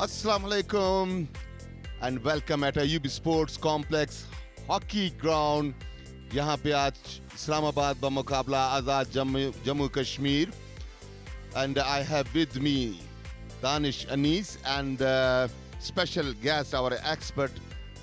Assalamu alaikum and welcome at UB Sports Complex Hockey Ground. यहाँ पे आज इस्लामाबाद बमुकाबला आज़ाद Jammu Kashmir and I have with me Danish Anis and special guest our expert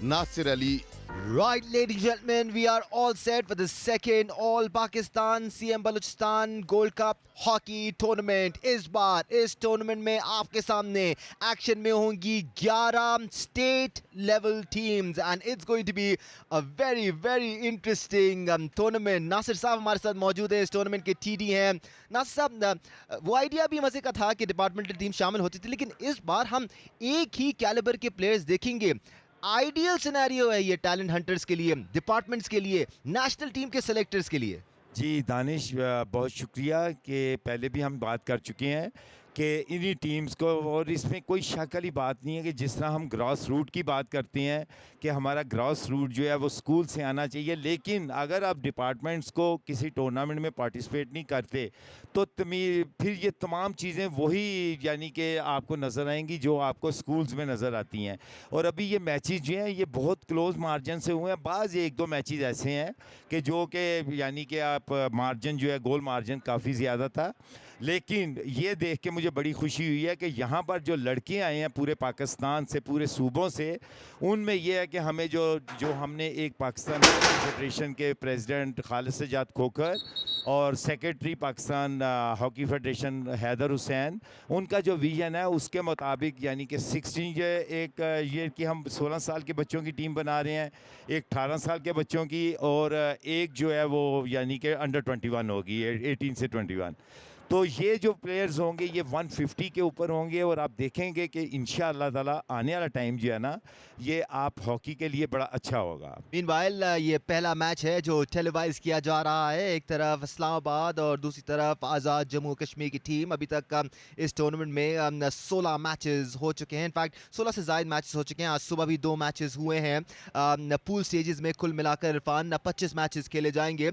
Nasir Ali. Right, ladies and gentlemen, we are all set for the second All Pakistan CM Balochistan Gold Cup Hockey Tournament. इस बार इस tournament में आपके सामने action में होंगी 11 state level teams and it's going to be a very interesting tournament. Nasir साहब हमारे साथ मौजूद है, इस टूर्नामेंट के टीडी हैं. नासिर साहब, वो आइडिया भी मजे का था कि डिपार्टमेंटल टीम शामिल होती थी, लेकिन इस बार हम एक ही कैलिबर के प्लेयर्स देखेंगे. आइडियल सिनेरियो है ये टैलेंट हंटर्स के लिए, डिपार्टमेंट्स के लिए, नेशनल टीम के सेलेक्टर्स के लिए. जी दानिश, बहुत शुक्रिया कि पहले भी हम बात कर चुके हैं कि इन्हीं टीम्स को, और इसमें कोई शक वाली बात नहीं है कि जिस तरह हम ग्रास रूट की बात करते हैं कि हमारा ग्रास रूट जो है वो स्कूल से आना चाहिए, लेकिन अगर आप डिपार्टमेंट्स को किसी टूर्नामेंट में पार्टिसिपेट नहीं करते तो फिर ये तमाम चीज़ें वही यानी कि आपको नज़र आएंगी जो आपको स्कूल्स में नज़र आती हैं. और अभी ये मैचेस जो हैं ये बहुत क्लोज मार्जिन से हुए हैं. बाज़ एक दो मैचेस ऐसे हैं कि जो कि यानी कि आप मार्जिन जो है गोल मार्जिन काफ़ी ज़्यादा था, लेकिन ये देख के मुझे बड़ी खुशी हुई है कि यहाँ पर जो लड़के आए हैं पूरे पाकिस्तान से, पूरे सूबों से, उनमें यह है कि हमें जो हमने एक पाकिस्तान फेडरेशन के प्रेसिडेंट खालिद सजाद खोखर और secretary Pakistan hockey federation Haider Hussain, उनका जो विजन है उसके मुताबिक यानी कि 16 जो एक ये कि हम 16 साल के बच्चों की टीम बना रहे हैं, एक 18 साल के बच्चों की, और एक जो है वो यानी कि अंडर 21 होगी, 18 से 21. तो ये जो प्लेयर्स होंगे ये 150 के ऊपर होंगे, और आप देखेंगे कि इंशाअल्लाह ताला आने वाला टाइम जो है ना ये आप हॉकी के लिए बड़ा अच्छा होगा. मीनवाइल ये पहला मैच है जो टेलीवाइज किया जा रहा है. एक तरफ इस्लामाबाद और दूसरी तरफ आज़ाद जम्मू कश्मीर की टीम. अभी तक इस टूर्नामेंट में 16 मैचेस हो चुके हैं. इनफैक्ट 16 से ज़ायद मैचेस हो चुके हैं. आज सुबह भी 2 मैचेस हुए हैं. पूल स्टेजेस में कुल मिलाकर इरफान 25 मैचेस खेले जाएंगे.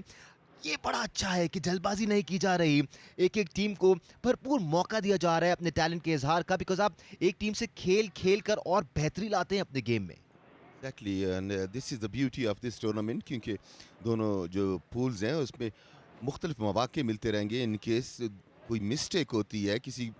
ये बड़ा अच्छा है कि जल्दबाजी नहीं की जा रही, एक एक टीम को भरपूर मौका दिया जा रहा है अपने टैलेंट के इजहार का, बिकॉज आप एक टीम से खेल कर और बेहतरी लाते हैं अपने गेम में. Exactly, and this is the beauty of this tournament क्योंकि दोनों जो पूल्स हैं उसमें मुख्तलिफ मौके मिलते रहेंगे. इन केस कोई मिस्टेक होती है, किसी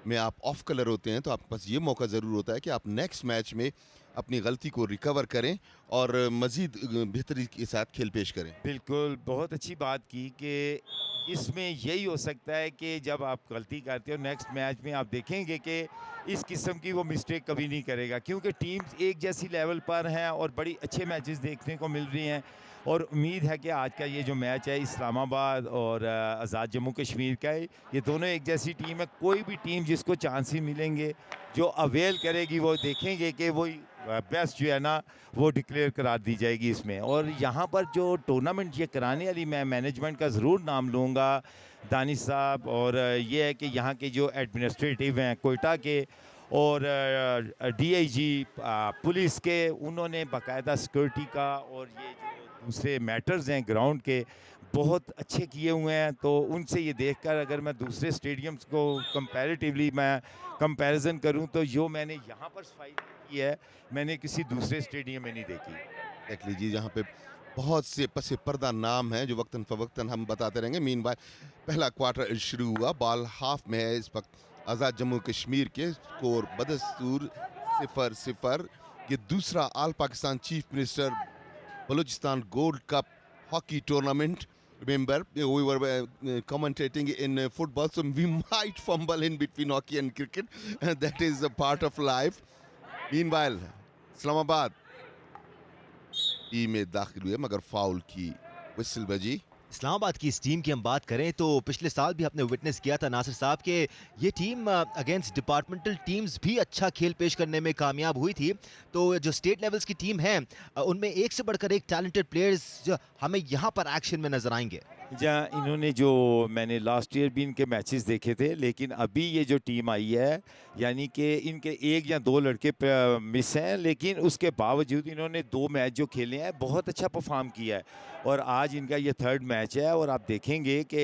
में आप ऑफ कलर होते हैं, तो आपके पास ये मौका ज़रूर होता है कि आप नेक्स्ट मैच में अपनी गलती को रिकवर करें और मज़ीद बेहतरी के साथ खेल पेश करें. बिल्कुल, बहुत अच्छी बात की कि इसमें यही हो सकता है कि जब आप गलती करते हो नेक्स्ट मैच में आप देखेंगे कि इस किस्म की वो मिस्टेक कभी नहीं करेगा, क्योंकि टीम्स एक जैसी लेवल पर हैं और बड़ी अच्छे मैचेस देखने को मिल रही हैं. और उम्मीद है कि आज का ये जो मैच है इस्लामाबाद और आज़ाद जम्मू कश्मीर का है, ये दोनों एक जैसी टीम है. कोई भी टीम जिसको चांस ही मिलेंगे जो अवेल करेगी वो देखेंगे कि वो बेस्ट जो है ना वो डिक्लेयर करा दी जाएगी इसमें. और यहाँ पर जो टूर्नामेंट ये कराने वाली, मैं मैनेजमेंट का ज़रूर नाम लूँगा, दानिश साहब, और ये है कि यहाँ के जो एडमिनिस्ट्रेटिव हैं कोयटा के और डीआईजी पुलिस के, उन्होंने बाकायदा सिक्योरिटी का और ये जो दूसरे मैटर्स हैं ग्राउंड के बहुत अच्छे किए हुए हैं. तो उनसे ये देखकर अगर मैं दूसरे स्टेडियम्स को कंपैरेटिवली मैं कंपैरिजन करूं तो जो मैंने यहाँ पर सफाई की है मैंने किसी दूसरे स्टेडियम में नहीं देखी. देख लीजिए जहाँ पे बहुत से पसे पर्दा नाम हैं जो वक्तन फ़वक्तन हम बताते रहेंगे. मीनवाइल पहला क्वार्टर शुरू हुआ, बॉल हाफ में है इस वक्त. आज़ाद जम्मू कश्मीर के स्कोर बदस्तूर 0-0. ये दूसरा all Pakistan chief minister Balochistan gold cup hockey tournament. Remember, we were commentating in football, so we might fumble in between hockey and cricket. That is a part of life. Meanwhile, Islamabad team में दाखिल हुए मगर foul की whistle बजी. इस्लामाबाद की इस team की हम बात करें तो पिछले साल भी आपने विटनेस किया था नासिर साहब के ये टीम अगेंस्ट डिपार्टमेंटल टीम्स भी अच्छा खेल पेश करने में कामयाब हुई थी. तो जो स्टेट लेवल्स की टीम है उनमें एक से बढ़कर एक टैलेंटेड प्लेयर्स जो हमें यहाँ पर एक्शन में नजर आएंगे. जहाँ इन्होंने जो मैंने लास्ट ईयर भी इनके मैचेस देखे थे, लेकिन अभी ये जो टीम आई है यानी कि इनके एक या दो लड़के मिस हैं, लेकिन उसके बावजूद इन्होंने 2 मैच जो खेले हैं बहुत अच्छा परफॉर्म किया है. और आज इनका ये 3rd मैच है और आप देखेंगे कि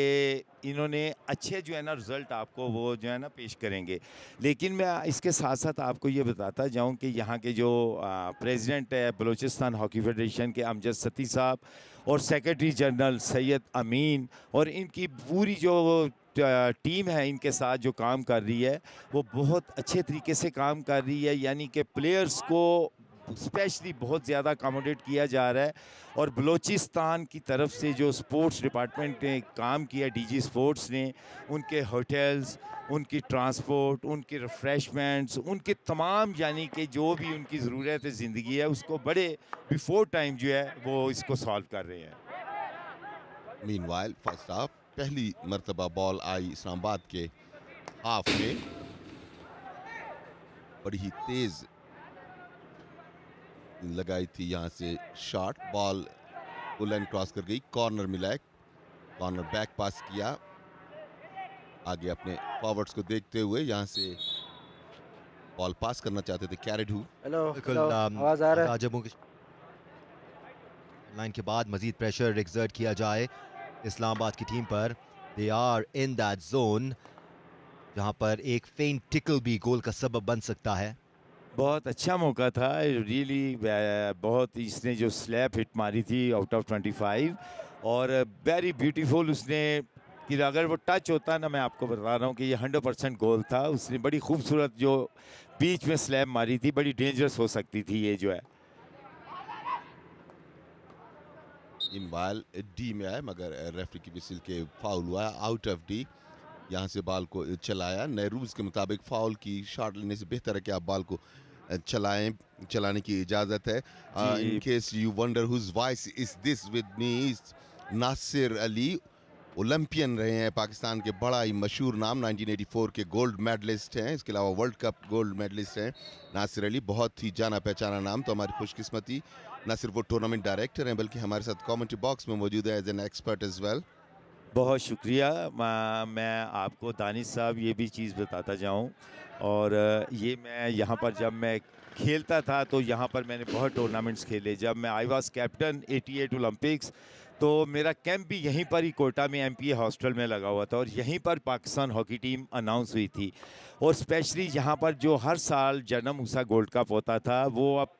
इन्होंने अच्छे जो है ना रिज़ल्ट आपको वो जो है ना पेश करेंगे। लेकिन मैं इसके साथ साथ आपको ये बताता जाऊं कि यहाँ के जो प्रेसिडेंट है बलूचिस्तान हॉकी फेडरेशन के अमजद सती साहब और सेक्रेटरी जनरल सैयद अमीन और इनकी पूरी जो टीम है इनके साथ जो काम कर रही है वो बहुत अच्छे तरीके से काम कर रही है, यानी कि प्लेयर्स को स्पेशली बहुत ज़्यादा अकोमोडेट किया जा रहा है। और बलूचिस्तान की तरफ से जो स्पोर्ट्स डिपार्टमेंट ने काम किया, डीजी स्पोर्ट्स ने, उनके होटल्स, उनकी ट्रांसपोर्ट, उनके रिफ़्रेशमेंट्स, उनके तमाम यानी कि जो भी उनकी ज़रूरत है ज़िंदगी है उसको बड़े बिफोर टाइम जो है वो इसको सॉल्व कर रहे हैं। मीनवाइल फर्स्ट हाफ पहली मर्तबा बॉल आई इस्लामाबाद के हाफ में, बड़ी ही तेज लगाई थी यहाँ से shot, ball full and cross कर गई, कॉर्नर मिला है, कॉर्नर बैक पास किया आगे अपने फॉरवर्ड्स को देखते हुए, यहाँ से बॉल पास करना चाहते थे कैरेडू। बिल्कुल आवाज आ रहा है। आज़ाद जम्मू के लाइन के बाद मजीद प्रेशर एक्सर्ट किया जाए इस्लामाबाद की टीम पर। They are in that zone जहां पर एक फेंट टिकल भी गोल का सबब बन सकता है। बहुत अच्छा मौका था रियली, बहुत इसने जो स्लैप हिट मारी थी आउट ऑफ 25 और वेरी ब्यूटीफुल उसने कि अगर वो टच होता ना, मैं आपको बता रहा हूँ कि ये 100% गोल था। उसने बड़ी खूबसूरत जो बीच में स्लैप मारी थी, बड़ी डेंजरस हो सकती थी ये जो है। इन बॉल डी में आया मगर रेफरी की विसिल के फाउल हुआ, आउट ऑफ डी। यहाँ से बॉल को चलाया, नए रूल्स के मुताबिक फाउल की शॉट लेने से बेहतर है कि आप बॉल को चलाने की इजाज़त है। In case you wonder whose voice is this with me, Nasir Ali Olympian रहे हैं, पाकिस्तान के बड़ा ही मशहूर नाम, 1984 के गोल्ड मेडलिस्ट हैं, इसके अलावा वर्ल्ड कप गोल्ड मेडलिस्ट हैं नासिर अली, बहुत ही जाना पहचाना नाम। तो हमारी खुशकिस्मती ना सिर्फ वो टूर्नामेंट डायरेक्टर हैं बल्कि हमारे साथ कमेंट्री बॉक्स में मौजूद है as an expert as well. बहुत शुक्रिया। मैं आपको दानिश साहब ये भी चीज़ बताता जाऊं, और ये मैं यहाँ पर जब मैं खेलता था तो यहाँ पर मैंने बहुत टूर्नामेंट्स खेले। जब मैं आई वाज कैप्टन 88 ओलंपिक्स, तो मेरा कैंप भी यहीं पर ही कोटा में एमपीए हॉस्टल में लगा हुआ था और यहीं पर पाकिस्तान हॉकी टीम अनाउंस हुई थी। और स्पेशली यहाँ पर जो हर साल जनम मूसा गोल्ड कप होता था, वो अब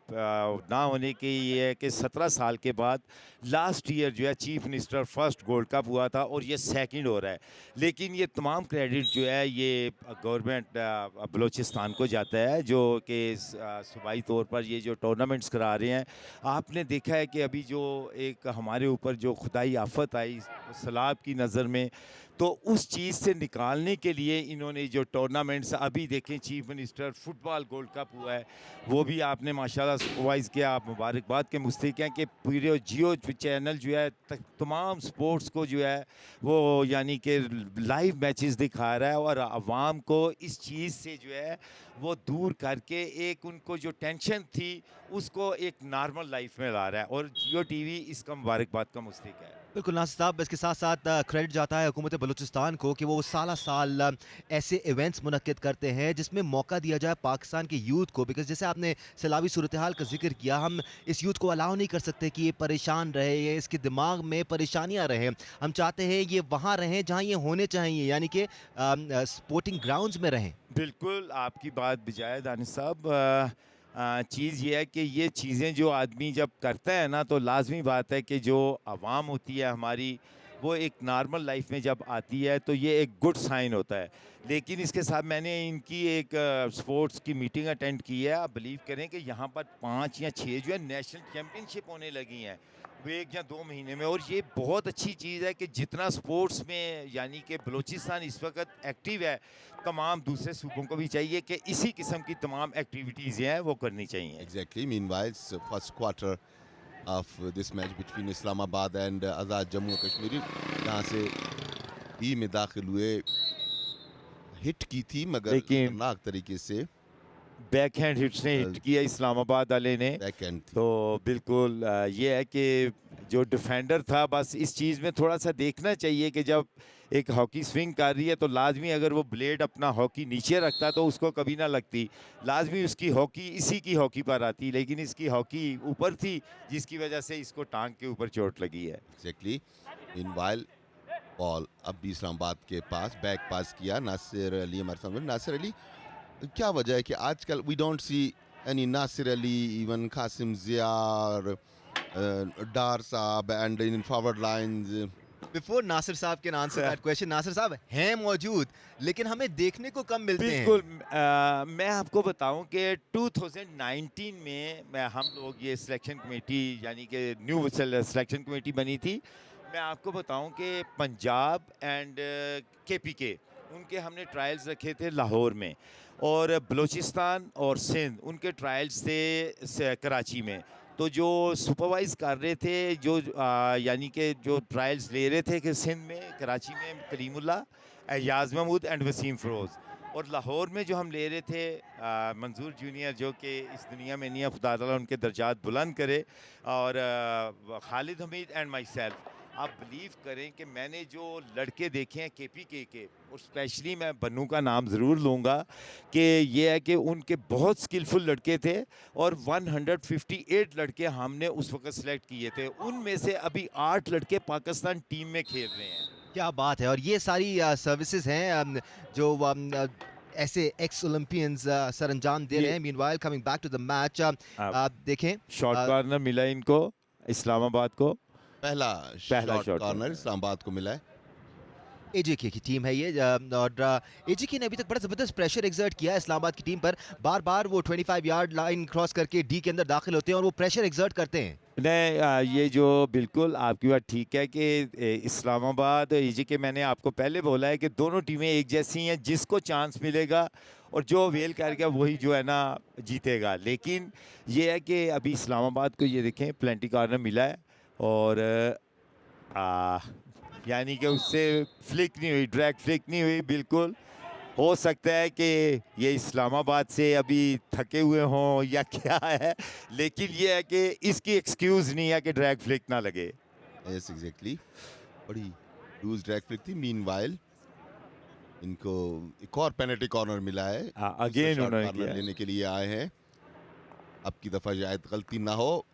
ना होने के ये है कि 17 साल के बाद लास्ट ईयर जो है chief minister first gold cup हुआ था और ये सेकंड हो रहा है। लेकिन ये तमाम क्रेडिट जो है ये गवर्नमेंट बलूचिस्तान को जाता है, जो कि सूबाई तौर पर ये जो टूर्नामेंट्स करा रहे हैं। आपने देखा है कि अभी जो एक हमारे ऊपर जो खुदाई आफत आई सैलाब की नज़र में, तो उस चीज़ से निकालने के लिए इन्होंने जो टूर्नामेंट्स अभी देखें, chief minister football gold cup हुआ है, वो भी आपने माशाल्लाह सुपरवाइज़ किया। आप मुबारकबाद के मुस्तहिक हैं कि पूरे जियो चैनल जो है तमाम स्पोर्ट्स को जो है वो यानी कि लाइव मैचेस दिखा रहा है और आवाम को इस चीज़ से जो है वो दूर करके एक उनको जो टेंशन थी उसको एक नॉर्मल लाइफ में ला रहा है, और जियो टीवी इसका मुबारकबाद का मुस्तहिक है। बिल्कुल नासिर साहब, इसके साथ साथ क्रेडिट जाता है हुकूमत बलूचिस्तान को कि वो साल ऐसे इवेंट्स मुनक्किद करते हैं जिसमें मौका दिया जाए पाकिस्तान के यूथ को। बिकॉज जैसे आपने सैलाबी सूरत हाल का जिक्र किया, हम इस यूथ को अलाउ नहीं कर सकते कि ये परेशान रहे, ये इसके दिमाग में परेशानियाँ रहें। हम चाहते हैं ये वहाँ रहें जहाँ ये होने चाहिए, यानी कि स्पोर्टिंग ग्राउंड्स में रहें। बिल्कुल आपकी बात बिजाय दानिश साहब। चीज़ ये है कि ये चीज़ें जो आदमी जब करता है ना, तो लाजमी बात है कि जो आवाम होती है हमारी, वो एक नॉर्मल लाइफ में जब आती है तो ये एक गुड साइन होता है। लेकिन इसके साथ मैंने इनकी एक स्पोर्ट्स की मीटिंग अटेंड की है। आप बिलीव करें कि यहाँ पर 5 या 6 जो है नेशनल चैम्पियनशिप होने लगी हैं वो 1 या 2 महीने में। और ये बहुत अच्छी चीज़ है कि जितना स्पोर्ट्स में यानी कि बलूचिस्तान इस वक्त एक्टिव है, तमाम दूसरे सूबों को भी चाहिए कि इसी किस्म की तमाम एक्टिविटीज़ हैं वो करनी चाहिए। Exactly. Meanwhile, first quarter of this match between Islamabad and Azad Jammu and Kashmir, यहाँ से ई में दाखिल हुए, हिट की थी मगर लेकिन खतरनाक तरीके से बैक हैंड हिट्स ने हिट किया इस्लामाबाद वाले ने। बैक एंड थी। तो बिल्कुल ये है कि जो डिफेंडर था, बस इस चीज़ में थोड़ा सा देखना चाहिए कि जब एक हॉकी स्विंग कर रही है तो लाजमी अगर वो ब्लेड अपना हॉकी नीचे रखता तो उसको कभी ना लगती, लाजमी उसकी हॉकी इसी की हॉकी पर आती, लेकिन इसकी हॉकी ऊपर थी जिसकी वजह से इसको टांग के ऊपर चोट लगी है। Exactly. Meanwhile, बॉल अब भी इस्लामाबाद के पास, बैक पास किया नासिर अली हमारे सामने। नासिर अली, क्या वजह है कि आजकल we don't see any Nasir Ali, even Qasim Zia, Dar साहब and in forward lines. Before Nasir साहब can answer that question, Nasir साहब हैं मौजूद लेकिन हमें देखने को कम मिलते हैं। बिल्कुल। मैं आपको बताऊं कि 2019 में हम लोग ये सिलेक्शन कमेटी यानी कि न्यू सिलेक्शन कमेटी बनी थी। मैं आपको बताऊं कि पंजाब एंड केपीके उनके हमने ट्रायल्स रखे थे लाहौर में, और बलूचिस्तान और सिंध उनके ट्रायल्स थे कराची में। तो जो सुपरवाइज़ कर रहे थे, जो यानी कि जो ट्रायल्स ले रहे थे कि सिंध में, कराची में कलीमुल्लाह, एयाज महमूद एंड वसीम फ़रोज़, और लाहौर में जो हम ले रहे थे मंजूर जूनियर, जो कि इस दुनिया में नहीं है, खुदा ताला उनके दर्जात बुलंद करे, और Khalid Hamid and my self. आप बिलीव करें कि मैंने जो लड़के देखे हैं केपीके के, और स्पेशली मैं बन्नू का नाम ज़रूर लूँगा कि ये है कि उनके बहुत स्किलफुल लड़के थे, और 158 लड़के हमने उस वक्त सेलेक्ट किए थे। उनमें से अभी 8 लड़के पाकिस्तान टीम में खेल रहे हैं। क्या बात है। और ये सारी सर्विसेज हैं जो ऐसे एक्स ओलंपियंस सर अंजाम दे रहे हैं। Meanwhile coming back to the match, आप देखें शॉर्ट कॉर्नर मिला इनको, इस्लामाबाद को पहला शॉट शॉट कॉर्नर इस्लामाबाद को मिला है। एजेके की टीम है ये, और एजेके ने अभी तक बड़ा ज़बरदस्त प्रेशर एक्सर्ट किया है इस्लामाबाद की टीम पर। बार बार वो 25 यार्ड लाइन क्रॉस करके डी के अंदर दाखिल होते हैं और वो प्रेशर एक्सर्ट करते हैं। नहीं, ये जो बिल्कुल आपकी बात ठीक है कि इस्लामाबाद एजेके, मैंने आपको पहले बोला है कि दोनों टीमें एक जैसी हैं, जिसको चांस मिलेगा और जो वेल करेगा वही जो है ना जीतेगा। लेकिन ये है कि अभी इस्लामाबाद को ये देखें प्लेंटी कॉर्नर मिला है, और यानी कि उससे फ्लिक नहीं हुई, ड्रैग फ्लिक नहीं हुई। बिल्कुल हो सकता है कि ये इस्लामाबाद से अभी थके हुए हों या क्या है, लेकिन ये है कि इसकी एक्सक्यूज़ नहीं है कि ड्रैग फ्लिक ना लगे। यस एग्जैक्टली, बड़ी लूज ड्रैग फ्लिक थी। मीनवाइल इनको एक और पेनल्टी कॉर्नर मिला है, अगेन शॉट उन्होंने कॉर्नर किया। लेने के लिए आए हैं। अब की दफा शायद गलती ना हो,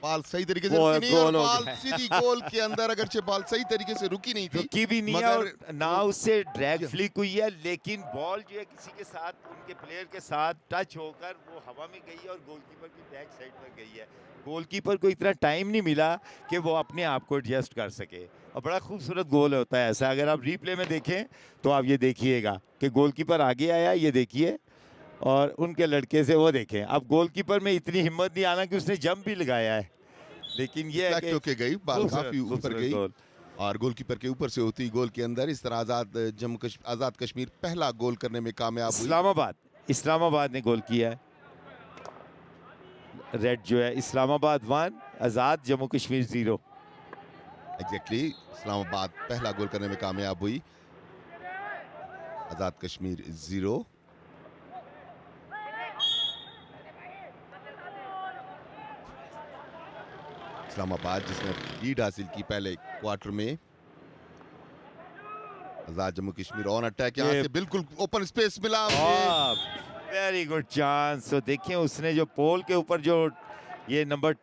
बॉल सही तरीके से गोल- रुकी नहीं, और गोल हो बॉल गया। सीधी गोल के अंदर, अगर बॉल सही तरीके से रुकी नहीं थी, रुकी भी नहीं है, मगर और ना उससे ड्रैग फ्लिक हुई है, लेकिन बॉल जो है किसी के साथ, उनके प्लेयर के साथ टच होकर वो हवा में गई है और गोलकीपर की बैक साइड पर गई है। गोलकीपर को इतना टाइम नहीं मिला कि वो अपने आप को एडजस्ट कर सके, और बड़ा खूबसूरत गोल होता है ऐसा। अगर आप रीप्ले में देखें तो आप ये देखिएगा कि गोलकीपर आगे आया, ये देखिए, और उनके लड़के से वो देखें। अब गोलकीपर में इतनी हिम्मत नहीं आना कि उसने जंप भी लगाया है, लेकिन ये है फ्लैट कि होके गई, बॉल खूबसूरत- काफी ऊपर खूबसूरत गई, गोल। और गोलकीपर के ऊपर से होती गोल के अंदर। इस तरह आजाद कश्मीर पहला गोल करने में कामयाब हुई। इस्लामाबाद ने गोल किया है। रेड जो है इस्लामाबाद 1, आज़ाद जम्मू कश्मीर 0। एग्जैक्टली, इस्लामाबाद पहला गोल करने में कामयाब हुई, आजाद कश्मीर 0। इस्लामाबाद जिसने लीड हासिल की पहले क्वार्टर में। आजाद जम्मू कश्मीर ऑन अटैक, यहाँ से बिल्कुल ओपन स्पेस मिला। Very good chance. तो देखिए उसने जो पोल के ऊपर जो ये नंबर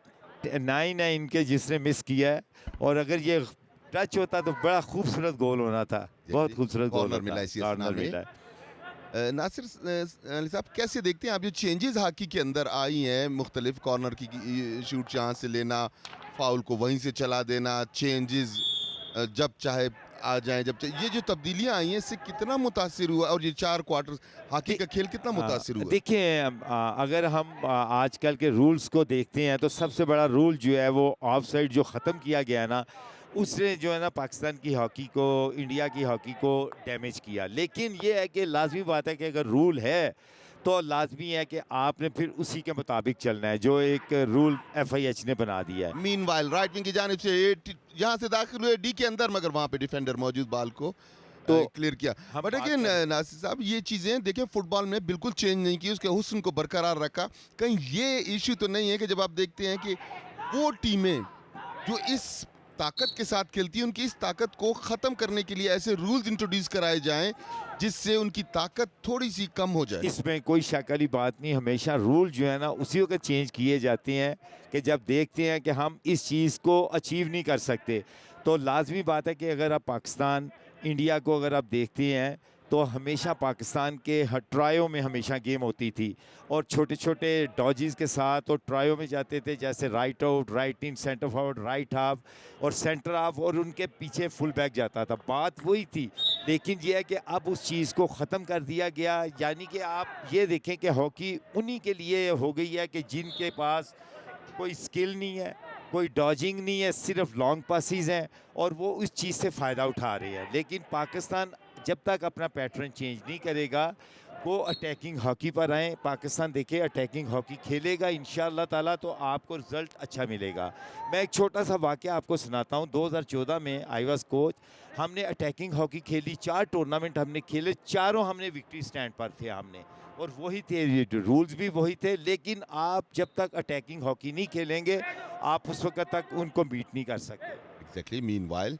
9 है इनके, जिसने मिस किया है, और अगर ये टच होता तो बड़ा खूबसूरत गोल होना था, बहुत खूबसूरत गोल कॉर्नर मिला इसी कॉर्नर में। मिला है। नासिर अली साहब, कैसे देखते हैं आप ये चेंजेस हॉकी के अंदर आई हैं, मुख्तलिफ कॉर्नर की शूट यहाँ से लेना, फाउल को वहीं से चला देना, चेंजेस जब चाहे आ जाएं, जब चाहे, ये जो तब्दीलियां आई हैं इससे कितना मुतासिर हुआ, और ये 4 क्वार्टर हॉकी का खेल कितना मुतासिर हुआ? देखिए अगर हम आजकल के रूल्स को देखते हैं तो सबसे बड़ा रूल जो है वो ऑफ साइड जो ख़त्म किया गया ना, उसने जो है ना पाकिस्तान की हॉकी को, इंडिया की हॉकी को डैमेज किया। लेकिन ये है कि लाजमी बात है कि अगर रूल है तो लाजमी है कि आपने फिर उसी के मुताबिक चलना है, जो एक रूल FIH ने बना दिया है। मीनवाइल राइट विंग की जानिब से यहाँ से दाखिल हुए डी के अंदर, मगर वहाँ पे डिफेंडर मौजूद, बॉल को तो क्लियर किया। हम बट बात लेकिन करें- नासिर साहब, ये चीज़ें देखिए फुटबॉल में बिल्कुल चेंज नहीं की, उसके हुस्न को बरकरार रखा। कहीं ये इशू तो नहीं है कि जब आप देखते हैं कि वो टीमें जो इस ताकत के साथ खेलती है, उनकी इस ताकत को ख़त्म करने के लिए ऐसे रूल्स इंट्रोड्यूस कराए जाएं जिससे उनकी ताकत थोड़ी सी कम हो जाए? इसमें कोई शक वाली बात नहीं। हमेशा रूल जो है ना उसी वक्त चेंज किए जाते हैं कि जब देखते हैं कि हम इस चीज़ को अचीव नहीं कर सकते, तो लाजमी बात है कि अगर आप पाकिस्तान इंडिया को अगर आप देखते हैं तो हमेशा पाकिस्तान के ट्रायों में हमेशा गेम होती थी और छोटे छोटे डॉजेस के साथ और ट्रायों में जाते थे, जैसे राइट आउट, राइट इन, सेंटर फॉरवर्ड, राइट हाफ और सेंटर हाफ, और उनके पीछे फुल बैक जाता था। बात वही थी, लेकिन यह है कि अब उस चीज़ को ख़त्म कर दिया गया। यानी कि आप ये देखें कि हॉकी उन्हीं के लिए हो गई है कि जिनके पास कोई स्किल नहीं है, कोई डॉजिंग नहीं है, सिर्फ लॉन्ग पासिस हैं और वो उस चीज़ से फ़ायदा उठा रहे हैं। लेकिन पाकिस्तान जब तक अपना पैटर्न चेंज नहीं करेगा, वो अटैकिंग हॉकी पर आए, पाकिस्तान देखे अटैकिंग हॉकी खेलेगा इंशाअल्लाह ताला, तो आपको रिज़ल्ट अच्छा मिलेगा। मैं एक छोटा सा वाक़या आपको सुनाता हूँ। 2014 में आई वाज कोच, हमने अटैकिंग हॉकी खेली, 4 टूर्नामेंट हमने खेले, चारों हमने विक्ट्री स्टैंड पर थे हमने, और वही थे, रूल्स भी वही थे। लेकिन आप जब तक अटैकिंग हॉकी नहीं खेलेंगे, आप उस वक्त तक उनको बीट नहीं कर सकते। Exactly. Meanwhile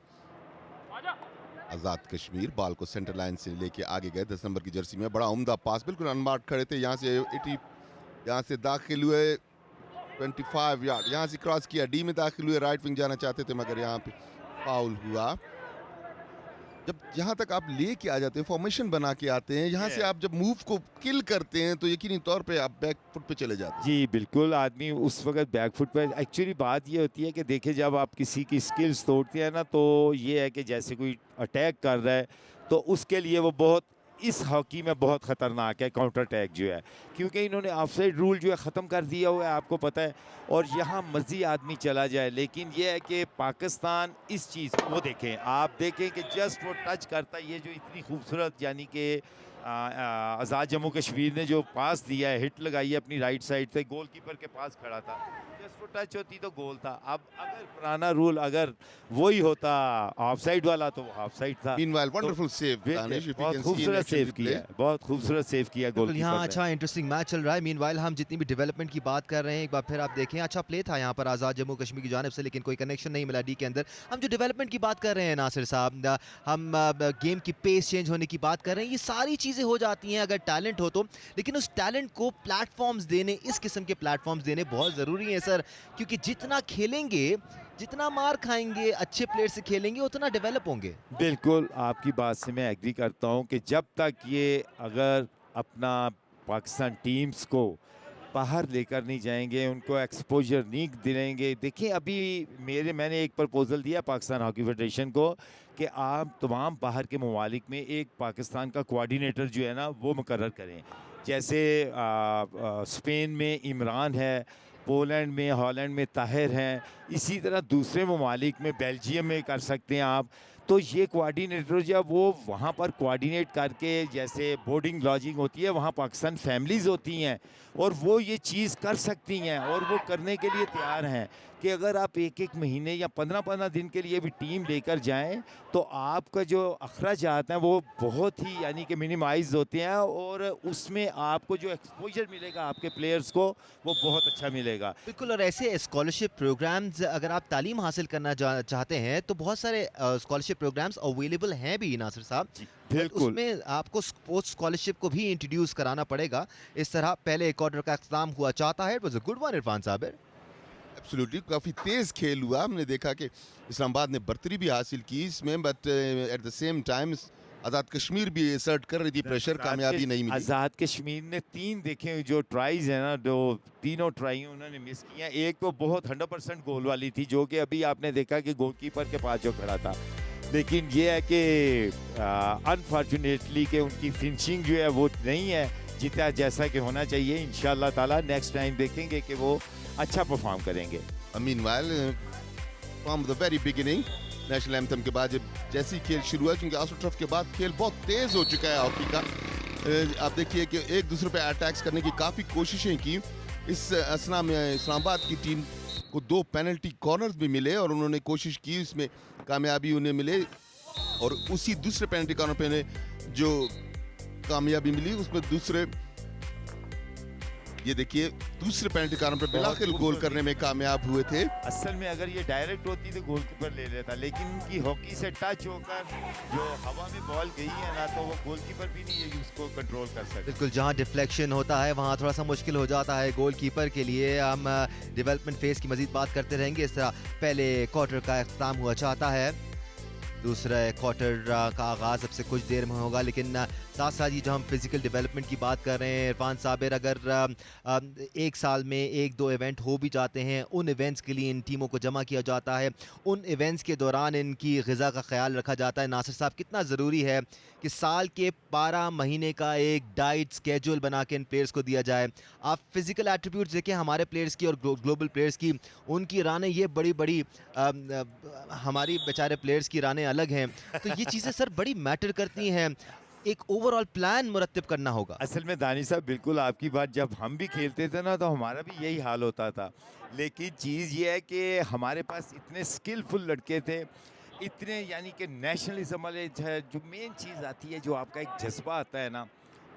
Azad Kashmir ball को सेंटर लाइन से लेके आगे गए, 10 नंबर की जर्सी में बड़ा उम्दा पास, बिल्कुल अनमार्क खड़े थे, यहाँ से 80, यहाँ से दाखिल हुए 25 यार्ड, यहाँ से क्रॉस किया, डी में दाखिल हुए, राइट विंग जाना चाहते थे मगर यहाँ पे फाउल हुआ। जब यहाँ तक आप लेके आ जाते हैं, फॉर्मेशन बना के आते हैं, यहाँ से आप जब मूव को किल करते हैं तो यकीनी तौर पे आप बैक फुट पे चले जाते हैं। जी बिल्कुल, आदमी उस वक्त बैक फुट पर, एक्चुअली बात ये होती है कि देखिए जब आप किसी की स्किल्स तोड़ते हैं ना, तो ये है कि जैसे कोई अटैक कर रहा है तो उसके लिए वो बहुत, इस हॉकी में बहुत ख़तरनाक है काउंटर अटैक जो है, क्योंकि इन्होंने ऑफसाइड रूल जो है ख़त्म कर दिया हुआ है, आपको पता है, और यहाँ मर्जी आदमी चला जाए। लेकिन ये है कि पाकिस्तान इस चीज़ को देखें, आप देखें कि जस्ट वो टच करता है, ये जो इतनी खूबसूरत, यानी कि आज़ाद जम्मू कश्मीर ने जो पास दिया है, हिट लगाई है अपनी राइट साइड से, गोलकीपर के पास खड़ा था, जस्ट वो टच होती तो गोल था। अब अगर पुराना रूल अगर वही होता ऑफसाइड वाला तो वो ऑफसाइड था। मीनवाइल वंडरफुल सेव, बहुत खूबसूरत सेव किया, बहुत खूबसूरत सेव किया गोलकीपर यहाँ ने। अच्छा इंटरेस्टिंग मैच चल रहा है। मीनवाइल हम जितनी भी डेवलपमेंट की बात कर रहे हैं, एक बार फिर आप देखें, अच्छा प्ले था यहाँ पर आज़ाद जम्मू कश्मीर की जानिब से, लेकिन कोई कनेक्शन नहीं मिला डी के अंदर। हम जो डेवलपमेंट की बात कर रहे हैं नासिर साहब, हम गेम की पेस चेंज होने की बात कर रहे हैं, ये सारी चीज़ें हो जाती हैं अगर टैलेंट हो तो, लेकिन उस टैलेंट को प्लेटफॉर्म्स देने, इस किस्म के प्लेटफॉर्म्स देने बहुत ज़रूरी है सर, क्योंकि जितना खेलेंगे, जितना मार खाएंगे, अच्छे प्लेयर से खेलेंगे, उतना डेवलप होंगे। बिल्कुल, आपकी बात से मैं एग्री करता हूँ कि जब तक ये अगर अपना पाकिस्तान टीम्स को बाहर लेकर नहीं जाएंगे, उनको एक्सपोजर नहीं दिलाएंगे। देखिए अभी मैंने एक प्रपोजल दिया पाकिस्तान हॉकी फेडरेशन को कि आप तमाम बाहर के ममालिक में एक पाकिस्तान का कोऑर्डिनेटर जो है ना वो मुकर्रर करें, जैसे स्पेन में इमरान है, पोलैंड में, हॉलैंड में ताहिर हैं, इसी तरह दूसरे ममालिक में बेल्जियम में कर सकते हैं आप। तो ये कोऑर्डिनेटर जब वो वहाँ पर कोऑर्डिनेट करके, जैसे बोर्डिंग लॉजिंग होती है, वहाँ पाकिस्तान फैमिलीज़ होती हैं और वो ये चीज़ कर सकती हैं और वो करने के लिए तैयार हैं कि अगर आप एक एक महीने या 15-15 दिन के लिए भी टीम लेकर जाएं तो आपका जो अखराजात हैं वो बहुत ही, यानी कि मिनिमाइज होते हैं और उसमें आपको जो एक्सपोजर मिलेगा आपके प्लेयर्स को वो बहुत अच्छा मिलेगा। बिल्कुल, और ऐसे स्कॉलरशिप प्रोग्राम्स, अगर आप तालीम हासिल करना चाहते हैं तो बहुत सारे स्कॉलरशिप प्रोग्राम्स अवेलेबल हैं भी नासिर साहब। बिल्कुल, उसमें आपको स्पोर्ट्स स्कॉलरशिप को भी इंट्रोड्यूस कराना पड़ेगा। इस तरह पहले क्वार्टर का इख्तिताम हुआ चाहता है। It was a good one Irfan Sabir. Absolutely, काफ़ी तेज़ खेल हुआ। हमने देखा कि इस्लामाबाद ने बर्तरी भी हासिल की इसमें, but at the same time Azad Kashmir भी असर्ट कर रही थी प्रेशर, कामयाबी नहीं मिली। आज़ाद कश्मीर ने 3 देखे जो ट्राइज है ना, जो तीनों ट्राई उन्होंने मिस किया। एक तो बहुत 100% गोल वाली थी जो कि अभी आपने देखा कि गोलकीपर के पास जो खड़ा था, लेकिन ये है कि अनफॉर्चुनेटली कि उनकी फिनिशिंग जो है वो नहीं है जितना जैसा कि होना चाहिए। इंशाल्लाह ताला नेक्स्ट टाइम देखेंगे कि वो अच्छा परफॉर्म करेंगे। Meanwhile from the very beginning, national anthem के बाद जैसे ही खेल शुरू हुआ, क्योंकि AstroTurf के बाद खेल बहुत तेज़ हो चुका है हॉकी का। आप देखिए कि एक दूसरे पे अटैक्स करने की काफ़ी कोशिशें की। इस असना में इस्लामाबाद की टीम को 2 पेनल्टी कॉर्नर्स भी मिले और उन्होंने कोशिश की, उसमें कामयाबी उन्हें मिले, और उसी दूसरे पेनल्टी कॉर्नर पे जो कामयाबी मिली उसमें दूसरे ये देखिए दूसरे पेनल्टी कार्नर पर बिलाकिल गोल खूबसूरत करने में कामयाब हुए थे। असल में अगर ये डायरेक्ट होती तो गोलकीपर ले लेता, लेकिन उनकी हॉकी से टच होकर जो हवा में बॉल गई है ना, तो वो गोलकीपर भी नहीं है उसको कंट्रोल कर सकते। बिल्कुल, जहाँ डिफ्लेक्शन होता है वहाँ थोड़ा सा मुश्किल हो जाता है गोलकीपर के लिए। हम डेवलपमेंट फेज की मजीद बात करते रहेंगे। इस तरह पहले क्वार्टर का अख्ताम हुआ चाहता है, दूसरा क्वार्टर का आगाज़ अब से कुछ देर में होगा, लेकिन साथ साथ ये जो हम फिजिकल डेवलपमेंट की बात कर रहे हैं इरफान साबिर, अगर एक साल में एक दो इवेंट हो भी जाते हैं, उन इवेंट्स के लिए इन टीमों को जमा किया जाता है, उन इवेंट्स के दौरान इनकी ग़िज़ा का ख्याल रखा जाता है। नासिर साहब, कितना ज़रूरी है कि साल के 12 महीने का एक डाइट स्केड्यूल बना के इन प्लेयर्स को दिया जाए। आप फिजिकल एट्रीब्यूट्स देखें हमारे प्लेयर्स की और ग्लोबल प्लेयर्स की, उनकी रानें ये बड़ी बड़ी हमारी बेचारे प्लेयर्स की रानें अलग हैं। तो ये चीज़ें सर बड़ी मैटर करती हैं, एक ओवरऑल प्लान मुरत्तिब करना होगा। असल में दानी साहब बिल्कुल आपकी बात, जब हम भी खेलते थे ना तो हमारा भी यही हाल होता था, लेकिन चीज़ ये है कि हमारे पास इतने स्किलफुल लड़के थे, इतने यानी कि नेशनलिज्म वाले जो मेन चीज़ आती है, जो आपका एक जज्बा आता है ना,